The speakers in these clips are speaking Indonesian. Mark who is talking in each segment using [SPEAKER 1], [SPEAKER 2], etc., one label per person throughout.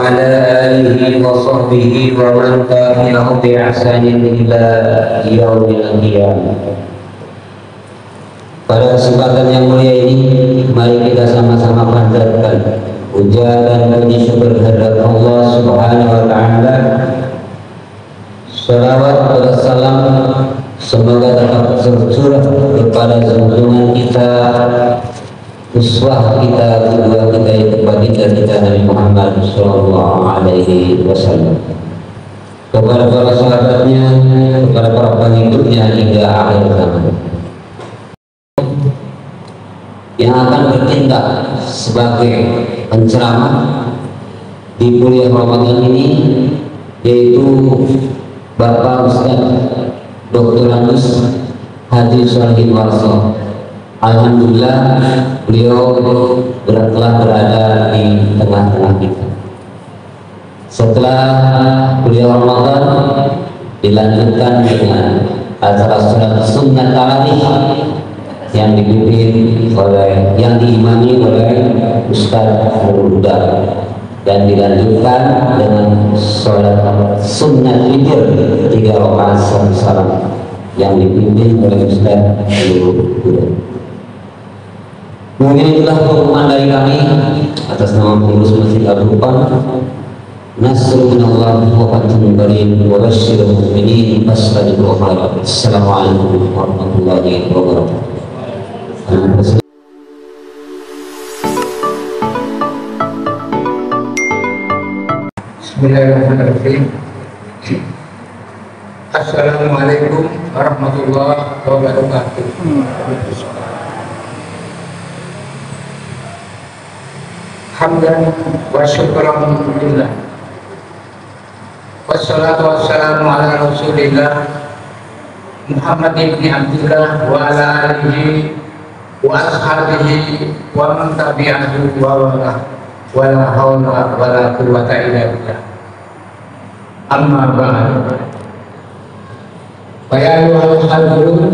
[SPEAKER 1] على آله وصحبه ومن تبعهم بإحسان إلى يوم القيامة. Pada kesempatan yang mulia ini, mari kita sama-sama panjatkan puja dan puji syukur kehadirat Allah Subhanahu wa Ta'ala. Salawat dan salam semoga tetap tercurah kepada junjungan kita, uswah kita, kedua kita itu baginda kita Nabi Muhammad Sallallahu Alaihi Wasallam, kepada para sahabatnya, kepada para pengikutnya hingga akhir zaman, yang akan bertindak sebagai penceramah di kuliah Ramadan ini, yaitu Bapak Ustaz Dr. Anus Haji Solihin Warso. Alhamdulillah beliau telah berada di tengah-tengah kita. Setelah kuliah Ramadan dilanjutkan dengan acara sholat sunnah tarawih yang dipimpin oleh, yang diimami oleh Ustaz Nurul Huda, dan dilanjutkan dengan sholat sunnah witir 3 rakaat satu salam yang dipimpin oleh Ustaz Nurul Huda. Mungkin itulah pengumuman dari kami atas nama pengurus Masjid Al-Rufan. Nasrul minallah wa fathun qarib wa basyiril mu'minin fastajibul khairat. Assalamualaikum warahmatullahi wabarakatuh.
[SPEAKER 2] Bismillahirrahmanirrahim. Assalamualaikum warahmatullahi wabarakatuh. Hamdan wa syukran lillah. Wassalatu wassalamu ala Rasulillah Muhammad ibn Abdullah wa ala alihi wa ashabihi wa man tabi'ahu wa wala haula wala quwwata illa billah. Amma ba'd. Fa ya ayyuhal hadirun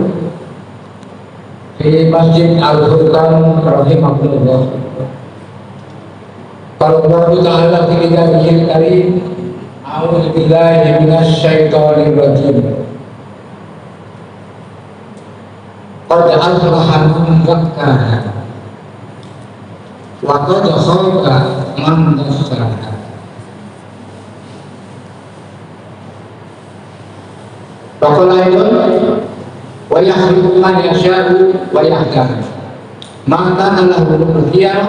[SPEAKER 2] fi Masjid Al-Furqan rahimakumullah. Qala Allah Ta'ala fi kitabihil karim, a'udzu billahi minasy syaithanir rajim. Qad aflaha man zakkaha wa qad khaba man dassaha. Baqalaidun wa yakhluqu man yasha'u wa yahdar. Ma kana lahu khiyar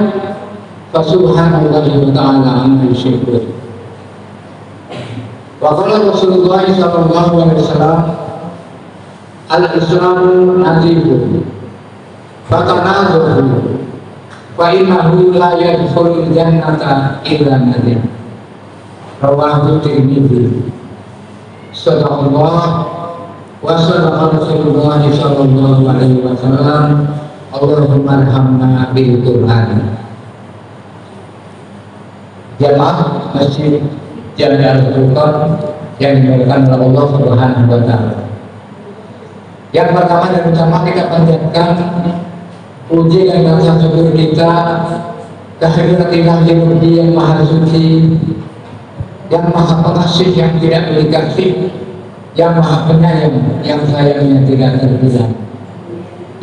[SPEAKER 2] fa subhanallahi wa ta'ala amma yusyrikun. Wa qala Rasulullah sallallahu alaihi wasallam, al-islamu nadhifun fatanadhu wa innahu la yadkhulul jannata illa nadhif. Rawahu Tirmidzi. Sadaqallah wa sadaqa Rasulullah sallallahu alaihi wasallam. Allahumma arhamna bil Qur'an. Jamaah Masjid Jami Al-Furqan yang dimuliakan oleh Allah Subhanahu wa Ta'ala. Yang pertama dan utama kita panjatkan puji dan rasa syukur kita kehadirat Ilahi yang Maha Suci, yang Maha Pengasih, yang tidak berkasih, yang Maha Penyayang, yang sayangnya tidak terbilang,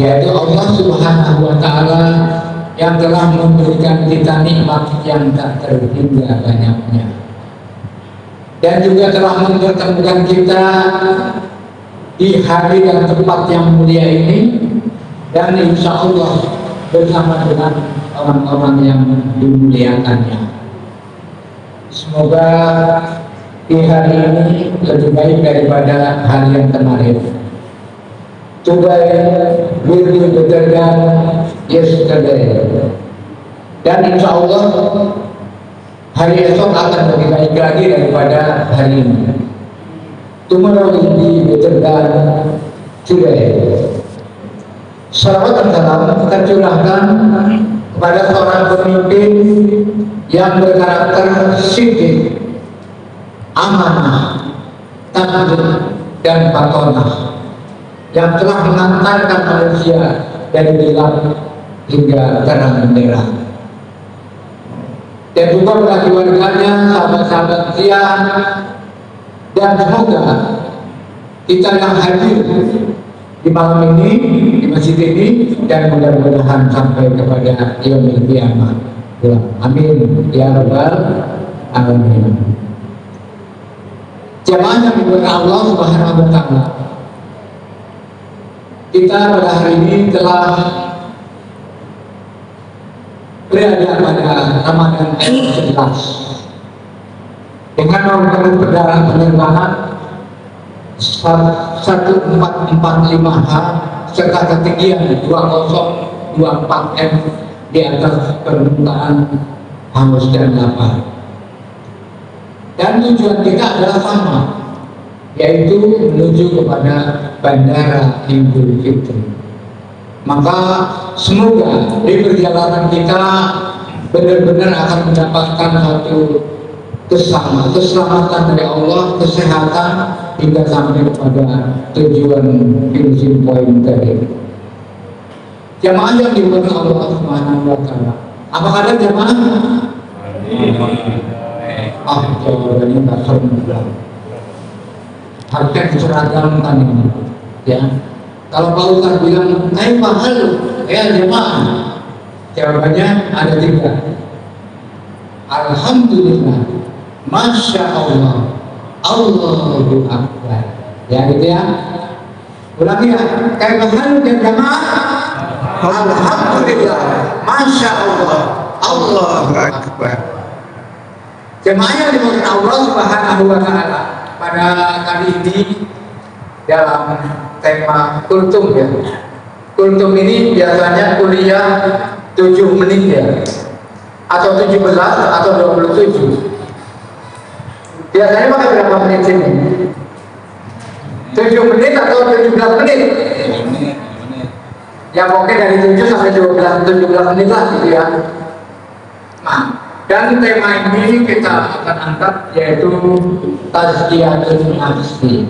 [SPEAKER 2] yaitu Allah Subhanahu wa Ta'ala yang telah memberikan kita nikmat yang tak terhingga banyaknya, dan juga telah mempertemukan kita di hari dan tempat yang mulia ini, dan insya Allah bersama dengan orang-orang yang dimuliakannya. Semoga di hari ini lebih baik daripada hari yang kemarin. Today will be better than yesterday. Dan insya Allah hari esok akan lebih baik lagi daripada hari ini. Tomorrow will be better than today. Salawat dan salam kita curahkan kepada seorang pemimpin yang berkarakter siddiq, amanah, takdir, dan patonah, yang telah mengantarkan manusia dari gelap hingga terang benderang. dan juga pada keluarganya, sahabat-sahabat dia, dan semoga kita yang hadir di malam ini, di masjid ini, dan mudah-mudahan sampai kepada yaumil qiyamah. Amin ya rabbal alamin. Jamaah yang dimuliakan Allah Subhanahu wa taala, kita pada hari ini telah berada pada Ramadan 11 dengan nomor penerbangan 1445H serta ketinggian 2024 m di atas permukaan haus dan lapar. Dan tujuan kita adalah sama, yaitu menuju kepada Bandara Idul Fitri. Maka semoga di perjalanan kita benar-benar akan mendapatkan satu keselamatan dari Allah, kesehatan, hingga sampai kepada tujuan finishing point tadi. Jamaah yang dimuliakan Allah Subhanahu wa taala. Apakah ada jamaah? Jawabannya nggak sempurna. Harusnya diseragamkan ini, ya. Kalau Pak Ustaz bilang, "Ayo mahal, ya jemaah." Jawabannya ada 3. Alhamdulillah, Masya Allah, Allahu Akbar. Ya gitu ya. Ulangi ya. Kayak mahal ya jemaah. Alhamdulillah, Masya Allah, Allahu Akbar. Jemaah yang dimuliakan Allah Subhanahu wa taala, pada kali ini dalam tema kultum ya. Kultum ini biasanya kuliah 7 menit ya, atau 17 atau 27. Biasanya pakai berapa menit sini? 7 menit atau 17 menit? Ya mungkin dari 7 sampai 17 menit lah gitu ya. Nah, dan tema ini kita akan angkat, yaitu tazkiyatun nafsi,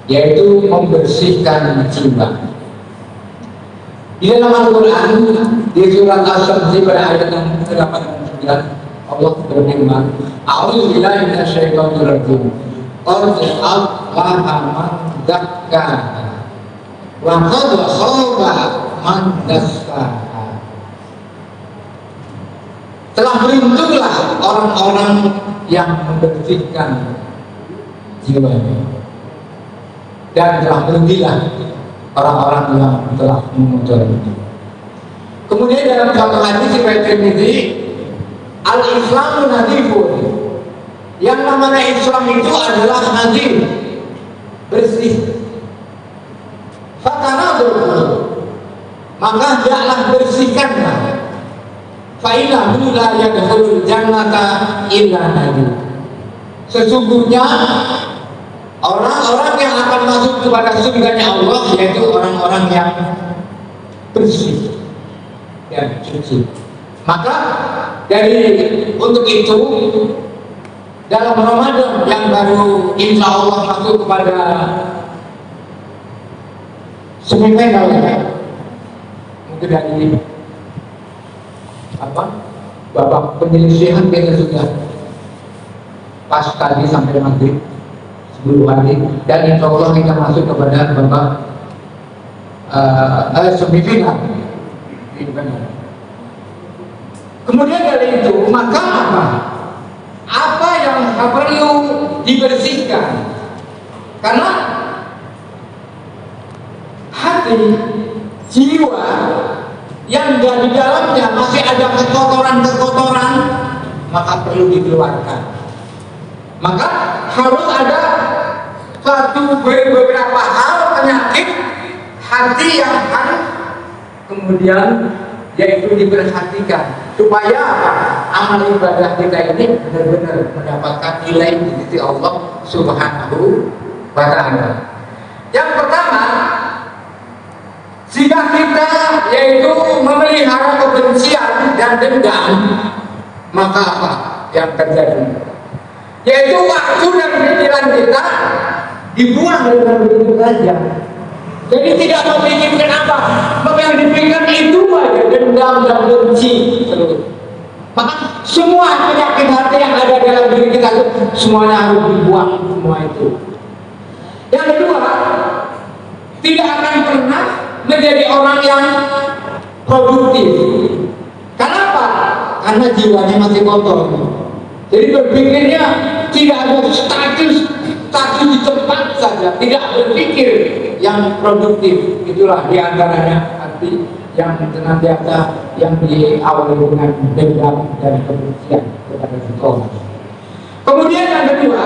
[SPEAKER 2] yaitu membersihkan jiwa. Di dalam Al-Quran, di surat As-Samsi pada ayat yang ke-89, Allah berfirman, "A'udzubillahi minasyaitonir rajim. Qad aflaha man zakkaha wa qad khaba man dassaha." Telah beruntunglah orang-orang yang membersihkan jiwanya, dan telah merugilah orang-orang yang telah mengotorinya. Kemudian dalam satu hadis riwayat Tirmidzi, al-Islamu nadifun. Yang namanya Islam itu adalah nadif, bersih. Fatanadur, maka hendaklah bersihkanlah. Fa'innahu la yadkhulul jannata illa nadif. Sesungguhnya orang-orang yang akan masuk kepada surganya Allah yaitu orang-orang yang bersih dan suci. Maka untuk itu dalam Ramadan yang baru insya Allah masuk kepada semifinal ya, mungkin dari babak penyelesaian kita sudah pas tadi sampai maghrib 10 hari, dan insya Allah kita masuk kepada babak semifinal. Kemudian dari itu, maka apa yang perlu dibersihkan? Karena hati, jiwa yang di dalamnya masih ada kekotoran-kekotoran, maka perlu dikeluarkan. Maka harus ada beberapa hal penyakit hati yang akan kemudian yaitu diperhatikan supaya amal ibadah kita ini benar-benar mendapatkan nilai di sisi Allah Subhanahu wa ta'ala. Yang pertama, jika kita yaitu memelihara kebencian dan dendam, maka apa yang terjadi? Yaitu waktu dan pikiran kita dibuang dengan begitu saja. Jadi tidak memikirkan apa, yang dipikirkan itu aja, dendam dan benci terus. Maka semua penyakit hati yang ada dalam diri kita itu semuanya harus dibuang semua itu. Yang kedua, tidak akan pernah menjadi orang yang produktif. Kenapa? Karena jiwanya masih kotor. Jadi berpikirnya tidak ada status di tempat saja, tidak berpikir yang produktif. Itulah diantaranya hati yang senantiasa yang diawali dengan dendam dan kebencian kepada seseorang. Kemudian yang kedua,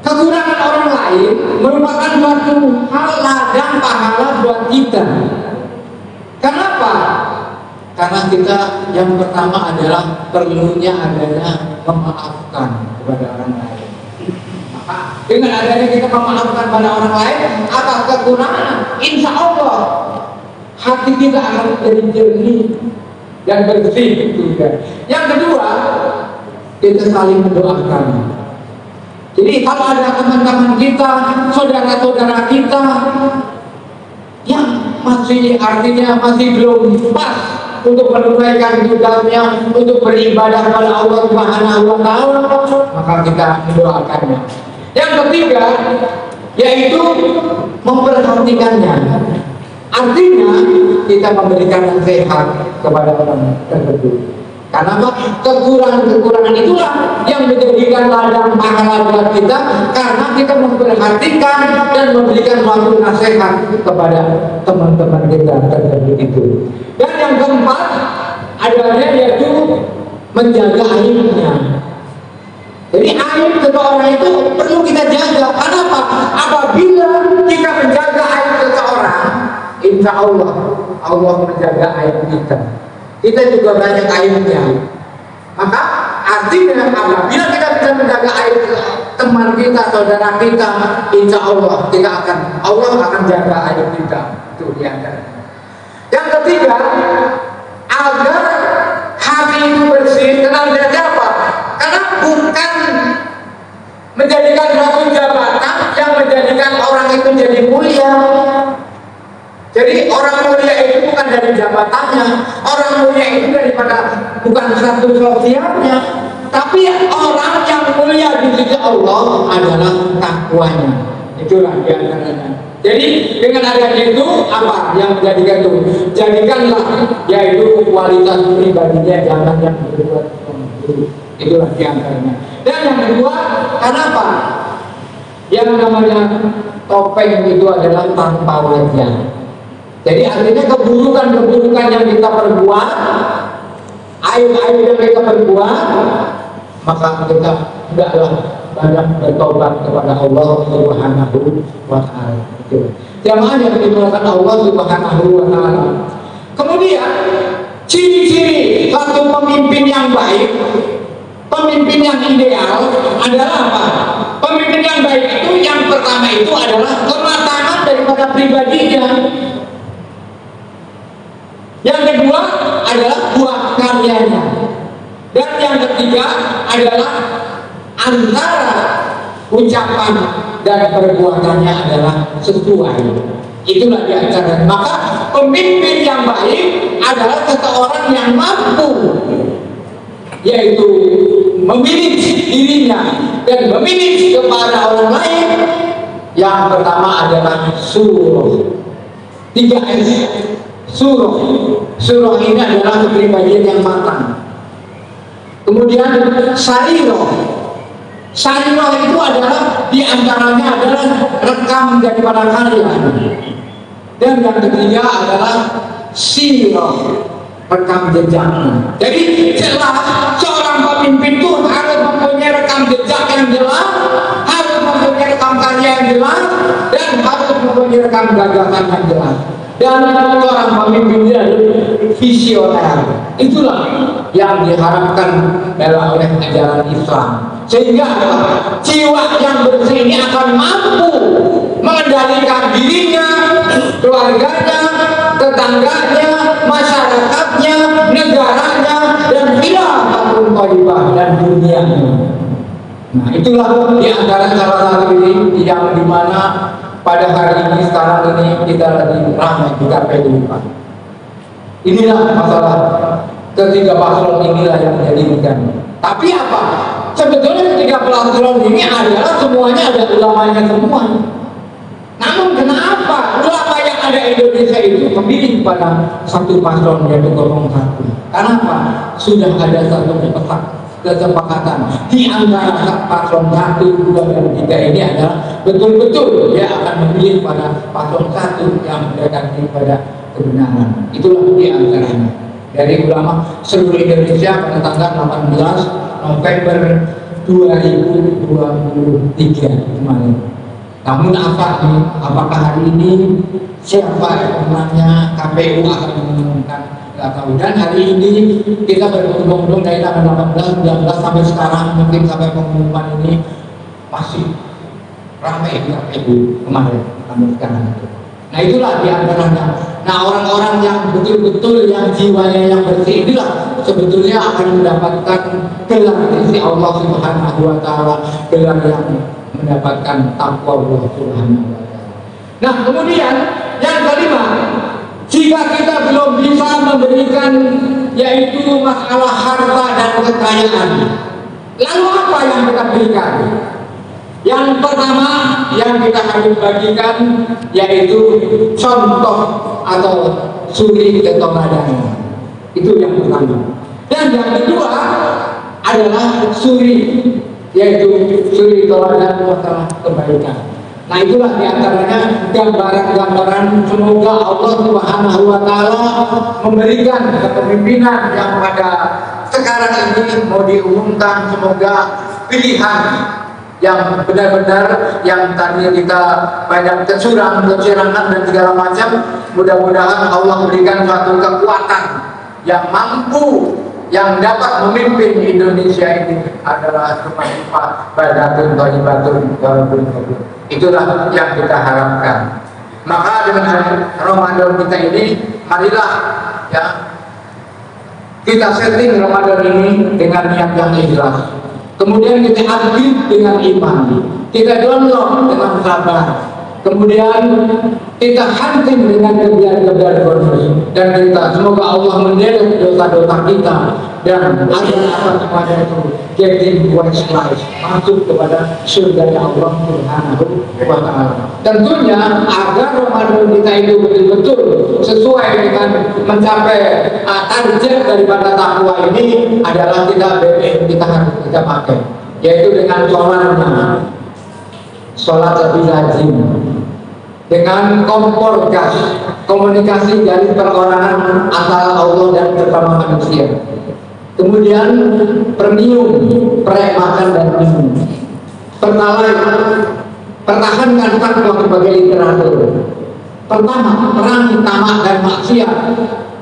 [SPEAKER 2] kekurangan orang lain merupakan suatu hal ladang pahala buat kita. Kenapa? Karena kita yang pertama adalah perlunya adanya memaafkan kepada orang lain. Maka dengan adanya kita memaafkan pada orang lain atas kekurangan, insya Allah hati kita akan menjadi jernih dan bersih. Yang kedua, kita saling mendoakan. Jadi kalau ada teman-teman kita, saudara-saudara kita yang masih artinya masih belum pas untuk menunaikan ibadahnya, untuk beribadah kepada Allah Subhanahu wa Ta'ala, maka kita mendoakannya. Yang ketiga, yaitu memperhatikannya. Artinya kita memberikan nasihat kepada orang tersebut. Karena kekurangan itulah yang menjadikan ladang pahala buat kita, karena kita memperhatikan dan memberikan suatu nasihat kepada teman-teman kita tersebut itu. Dan yang keempat adanya yaitu menjaga aibnya. Jadi aib seseorang itu perlu kita jaga. Kenapa? Apabila kita menjaga aib seseorang, insya Allah Allah menjaga aib kita. Kita juga banyak aibnya. Maka artinya apabila kita bisa menjaga aib teman kita, saudara kita, insya Allah Allah akan jaga aib kita. Itu diantara. Yang ketiga, agar hati itu bersih. Kenal dari apa? Karena bukan menjadikan suatu jabatan yang menjadikan orang itu menjadi mulia. Jadi orang mulia itu bukan dari jabatannya, orang mulia itu daripada bukan status sosialnya, tapi orang yang mulia di sisi Allah adalah takwanya. Itulah diantaranya. Jadi dengan adanya itu apa yang menjadikan itu? Jadikanlah yaitu kualitas pribadinya, jangan yang berbuat buruk. Itulah diantaranya. Dan yang kedua, kenapa? Yang namanya topeng itu adalah tanpa wajah. Jadi artinya keburukan-keburukan yang kita perbuat, aib-aib yang kita perbuat, maka kita tidaklah banyak bertobat kepada Allah Subhanahu wa Ta'ala. Jamaah yang dimuliakan Allah Subhanahu wa Ta'ala. Kemudian ciri-ciri satu pemimpin yang baik, pemimpin yang ideal adalah apa? Pemimpin yang baik itu yang pertama itu adalah kematangan daripada pribadinya. Yang kedua adalah buah karyanya. Dan yang ketiga adalah antara ucapan dan perbuatannya adalah sesuai. Itulah diantara. Maka pemimpin yang baik adalah seseorang yang mampu, yaitu memilih dirinya dan memilih kepada orang lain. Yang pertama adalah suruh. 3S. Suruh ini adalah kepribadian yang matang. Kemudian sariro itu adalah diantaranya adalah rekam daripada karya. Dan yang ketiga adalah siro, rekam jejaknya. Jadi jelas seorang pemimpin itu harus mempunyai rekam jejak yang jelas, harus mempunyai rekam karya yang jelas, dan harus mempunyai rekam gagasan yang jelas. Dan seorang pemimpin adalah visioner. Itulah yang diharapkan oleh ajaran Islam. Sehingga jiwa yang bersih ini akan mampu mengendalikan dirinya, keluarganya, tetangganya, masyarakatnya, negaranya, dan khilafah thayyibah dan dunianya. Nah, itulah di antara salah satu ini yang dimana pada hari ini sekarang ini kita lagi ramai kita kehidupan. Inilah masalah ketiga paslon inilah yang menjadikan. Tapi apa? Sebetulnya ketiga paslon ini adalah semuanya ada ulamanya semua. Namun kenapa ulama yang ada Indonesia itu memilih pada satu paslon yaitu 01? Kenapa? Sudah ada satu kesepakatan di antara paslon 1, 2, dan 3 ini adalah betul-betul dia akan memilih pada paslon 1 yang mendekati pada kebenaran. Itulah di antaranya dari ulama seluruh Indonesia pada tanggal 18 November 2023 kemarin. Namun apakah hari ini siapa pemenangnya, KPU akan mengumumkan, nggak tahu. Dan hari ini kita berundung-undung dari tanggal 18, 19 sampai sekarang, mungkin sampai pengumuman ini masih ramai di KPU kemarin sampai sekarang itu. Nah itulah diantaranya. Nah orang-orang yang betul-betul yang jiwanya yang bersih inilah sebetulnya akan mendapatkan gelar dari Allah Subhanahu Wa Taala, gelar yang mendapatkan takwa Allah Subhanahu Wa Taala. Nah kemudian yang kelima, jika kita belum bisa memberikan yaitu masalah harta dan kekayaan, lalu apa yang kita berikan? Yang pertama yang kita harus bagikan yaitu contoh atau suri keteladanan. Itu yang pertama. Dan yang kedua adalah suri, yaitu suri teladan masalah kebaikan. Nah itulah diantaranya gambaran-gambaran semoga Allah Subhanahu Wa Taala memberikan kepemimpinan yang pada sekarang ini mau diumumkan, semoga pilihan yang benar-benar yang tadi kita banyak kecurangan dan segala macam, mudah-mudahan Allah berikan suatu kekuatan yang mampu yang dapat memimpin Indonesia ini adalah bermanfaat badatun thayyibatun walaupun kabur. Itulah yang kita harapkan. Maka dengan Ramadan kita ini, marilah ya kita setting Ramadan ini dengan niat yang ikhlas. Kemudian kita aktif dengan iman, kita download dengan sabar, kemudian kita hunting dengan kebiasaan bonus, dan kita semoga Allah menderek dosa-dosa kita dan agar apa semuanya itu getting wise life, masuk kepada surga Allah Subhanahu Wa Taala. Tentunya agar Ramadan kita itu betul-betul sesuai dengan mencapai target daripada takwa ini adalah kita kita harus kita pakai, yaitu dengan sholat lebih lazim, dengan kompor gas, komunikasi dari perorangan antara Allah dan bersama manusia. Kemudian premium, makan dan minum. Pertahankan takwa sebagai literatur. Pertama, perang tamak dan maksiat,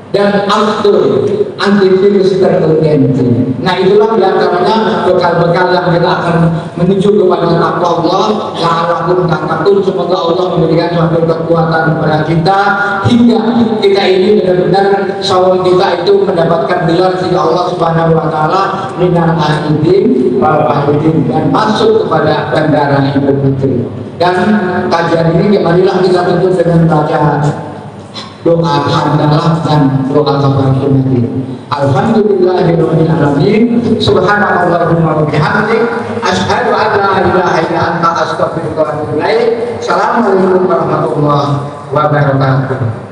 [SPEAKER 2] dan after antivirus tertentu. Nah itulah diantaranya bekal-bekal yang kita akan menuju kepada takwa Allah. La'allakum tattaqun. Semoga Allah memberikan suatu kekuatan kepada kita hingga kita ini benar-benar sawal kita itu mendapatkan gelar si Allah Subhanahu Wa Taala minal aidin wal faidin, dan masuk kepada bandara Idul Fitri. Dan kajian ini marilah kita tutup dengan baca doa hamdalah dan doa kafaratul majid. Alhamdulillahirabbil alamin. Subhanallahumma wa bihamdik, asyhadu an la ilaha illa anta, astaghfiruka wa atubu ilaik. Assalamualaikum warahmatullahi wabarakatuh.